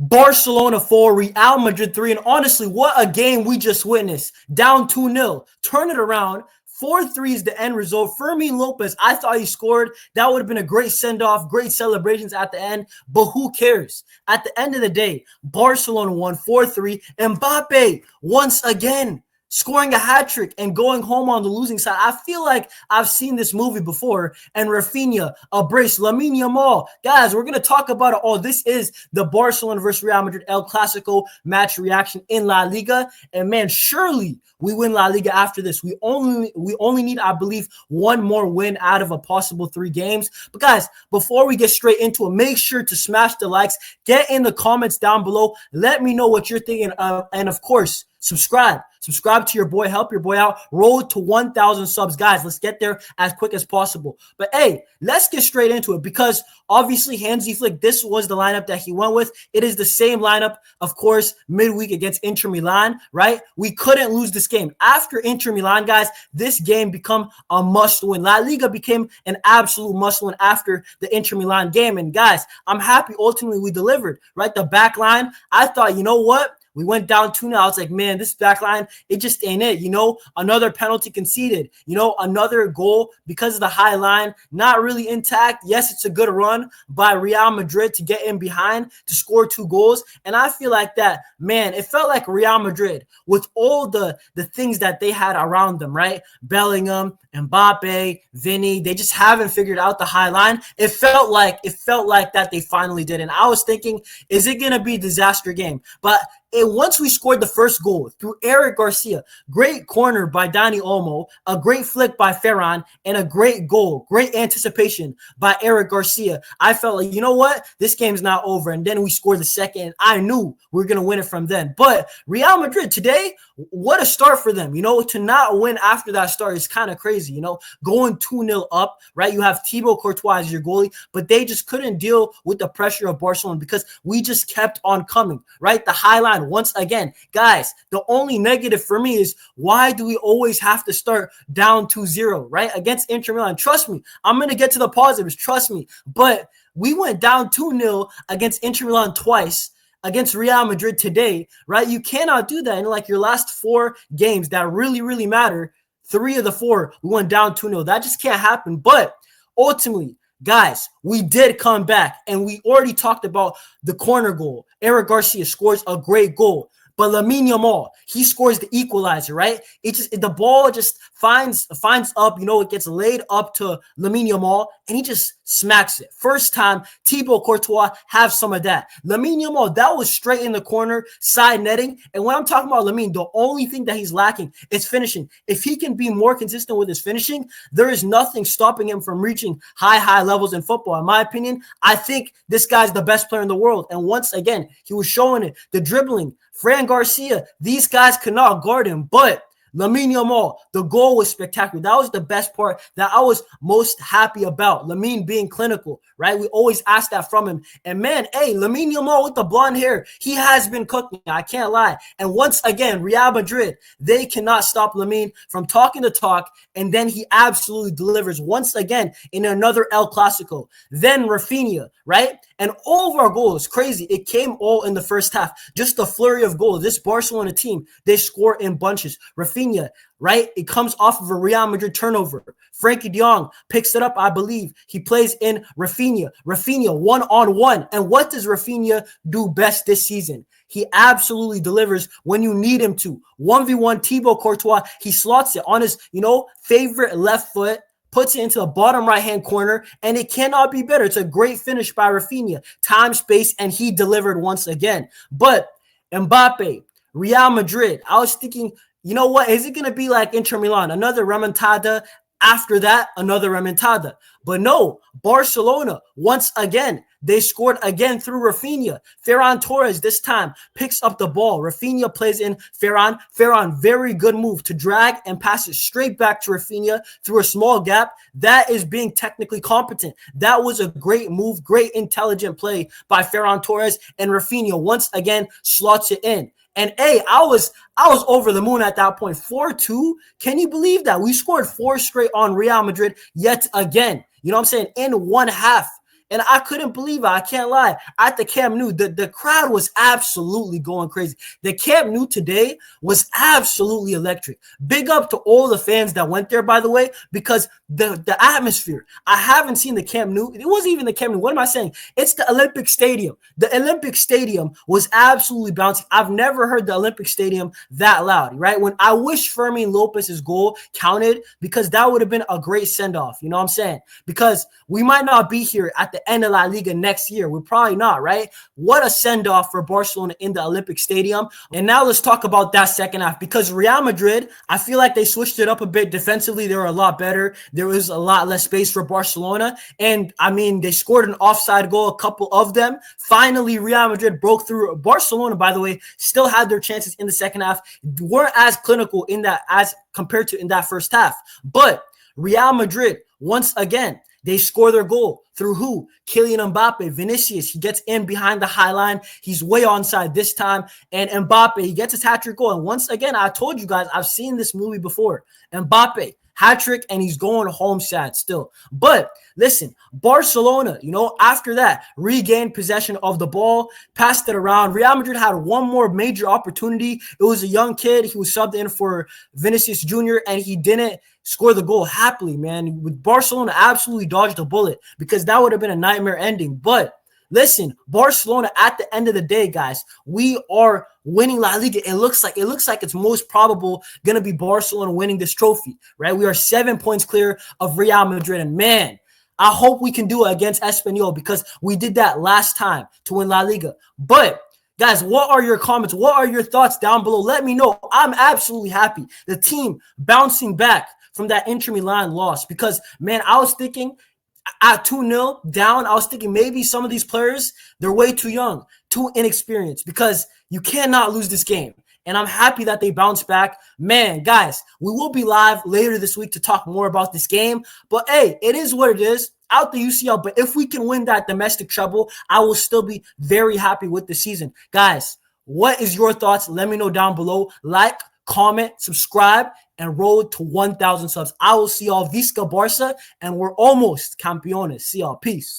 Barcelona 4, Real Madrid 3. And honestly, what a game we just witnessed. Down 2-0. Turn it around. 4-3 is the end result. Fermin Lopez, I thought he scored. That would have been a great send-off, great celebrations at the end. But who cares? At the end of the day, Barcelona won 4-3. Mbappé, once again, scoring a hat trick and going home on the losing side. I feel like I've seen this movie before. And Raphinha, a brace, Lamine Yamal. Guys, we're going to talk about it all. This is the Barcelona versus Real Madrid El Clásico match reaction in La Liga. And man, surely we win La Liga after this. We only need, I believe, one more win out of a possible 3 games. But guys, before we get straight into it, make sure to smash the likes. Get in the comments down below. Let me know what you're thinking. And of course, subscribe to your boy. Help your boy out. Road to 1,000 subs. Guys, let's get there as quick as possible. But hey, let's get straight into it because obviously Hansi Flick, this was the lineup that he went with. It is the same lineup, of course, midweek against Inter Milan, right? We couldn't lose this game. After Inter Milan, guys, this game become a must-win. La Liga became an absolute must-win after the Inter Milan game. And guys, I'm happy ultimately we delivered, right? The back line, I thought, you know what? We went down 2-0. I was like, man, this back line, it just ain't it. You know, another penalty conceded. You know, another goal because of the high line, not really intact. Yes, it's a good run by Real Madrid to get in behind to score 2 goals. And I feel like that, man, it felt like Real Madrid with all the things that they had around them, right? Bellingham, Mbappé, Vinny, they just haven't figured out the high line. It felt like that they finally did. And I was thinking, is it going to be a disaster game? But once we scored the first goal through Eric García, great corner by Dani Olmo, a great flick by Ferran, and a great goal, great anticipation by Eric García, I felt like, you know what? This game's not over. And then we scored the second, and I knew we were going to win it from then. But Real Madrid today, what a start for them. You know, to not win after that start is kind of crazy, you know, going 2-0 up, right? You have Thibaut Courtois as your goalie, but they just couldn't deal with the pressure of Barcelona because we just kept on coming, right? The high line, once again, guys, the only negative for me is why do we always have to start down 2-0, right? Against Inter Milan. Trust me, I'm going to get to the positives, trust me. But we went down 2-0 against Inter Milan twice, against Real Madrid today, right? You cannot do that in like your last 4 games that really, really matter. 3 of the 4, we went down 2-0. That just can't happen. But ultimately, guys, we did come back, and we already talked about the corner goal. Eric García scores a great goal. But Lamine Yamal, he scores the equalizer, right? It just the ball just finds up, you know, it gets laid up to Lamine Yamal, and he just smacks it. First time, Thibaut Courtois have some of that. Lamine Yamal, that was straight in the corner, side netting. And when I'm talking about Lamine, the only thing that he's lacking is finishing. If he can be more consistent with his finishing, there is nothing stopping him from reaching high levels in football. In my opinion, I think this guy's the best player in the world. And once again, he was showing it. The dribbling, Fran Garcia, these guys could not guard him, but Lamine Yamal, the goal was spectacular. That was the best part that I was most happy about. Lamine being clinical, right? We always ask that from him. And man, hey, Lamine Yamal with the blonde hair, he has been cooking. I can't lie. And once again, Real Madrid, they cannot stop Lamine from talking the talk. And then he absolutely delivers once again in another El Clásico. Then Raphinha, right? And all of our goals, crazy. It came all in the first half. Just a flurry of goals. This Barcelona team, they score in bunches. Raphinha, right? It comes off of a Real Madrid turnover. Frankie de Jong picks it up, I believe. He plays in Raphinha. Raphinha one-on-one. And what does Raphinha do best this season? He absolutely delivers when you need him to. 1v1 Thibaut Courtois. He slots it on his, you know, favorite left foot, puts it into the bottom right-hand corner, and it cannot be better. It's a great finish by Raphinha. Time, space, and he delivered once again. But Mbappé, Real Madrid, I was thinking, you know what? Is it going to be like Inter Milan? Another remontada. After that, another remontada. But no, Barcelona, once again, they scored again through Raphinha. Ferran Torres this time picks up the ball. Raphinha plays in Ferran. Ferran, very good move to drag and pass it straight back to Raphinha through a small gap. That is being technically competent. That was a great move, great intelligent play by Ferran Torres. And Raphinha once again slots it in. And hey, I was over the moon at that point. 4-2. Can you believe that? We scored 4 straight on Real Madrid yet again. You know what I'm saying? In one half. And I couldn't believe it. I can't lie. At the Camp Nou, the crowd was absolutely going crazy. The Camp Nou today was absolutely electric. Big up to all the fans that went there, by the way, because the atmosphere. I haven't seen the Camp Nou. It wasn't even the Camp Nou. What am I saying? It's the Olympic Stadium. The Olympic Stadium was absolutely bouncing. I've never heard the Olympic Stadium that loud, right? When I wish Fermin Lopez's goal counted, because that would have been a great send-off. You know what I'm saying? Because we might not be here at the end of La Liga next year. We're probably not, right? What a send-off for Barcelona in the Olympic Stadium. And now let's talk about that second half, because Real Madrid, I feel like they switched it up a bit defensively. They were a lot better. There was a lot less space for Barcelona. And, I mean, they scored an offside goal, a couple of them. Finally, Real Madrid broke through. Barcelona, by the way, still had their chances in the second half. Weren't as clinical in that as compared to in that first half. But Real Madrid, once again, they score their goal through who? Kylian Mbappé, Vinicius. He gets in behind the high line. He's way onside this time. And Mbappé, he gets his hat-trick goal. And once again, I told you guys, I've seen this movie before. Mbappé, hat-trick, and he's going home sad still. But listen, Barcelona, after that, regained possession of the ball, passed it around. Real Madrid had one more major opportunity. It was a young kid. He was subbed in for Vinicius Jr., and he didn't score the goal happily, man. With Barcelona absolutely dodged a bullet, because that would have been a nightmare ending. But listen, Barcelona, at the end of the day, guys, we are winning La Liga. It looks like it's most probable going to be Barcelona winning this trophy, right? We are 7 points clear of Real Madrid. And man, I hope we can do it against Espanyol, because we did that last time to win La Liga. But guys, what are your comments? What are your thoughts down below? Let me know. I'm absolutely happy. The team bouncing back from that Inter Milan loss, because, man, I was thinking at 2-0 down, I was thinking maybe some of these players, they're way too young, too inexperienced, because you cannot lose this game. And I'm happy that they bounced back. Man, guys, we will be live later this week to talk more about this game. But, hey, it is what it is. Out the UCL. But if we can win that domestic treble, I will still be very happy with the season. Guys, what is your thoughts? Let me know down below. Like, comment, subscribe, and road to 1,000 subs. I will see y'all. Visca Barça, and we're almost campeones. See y'all. Peace.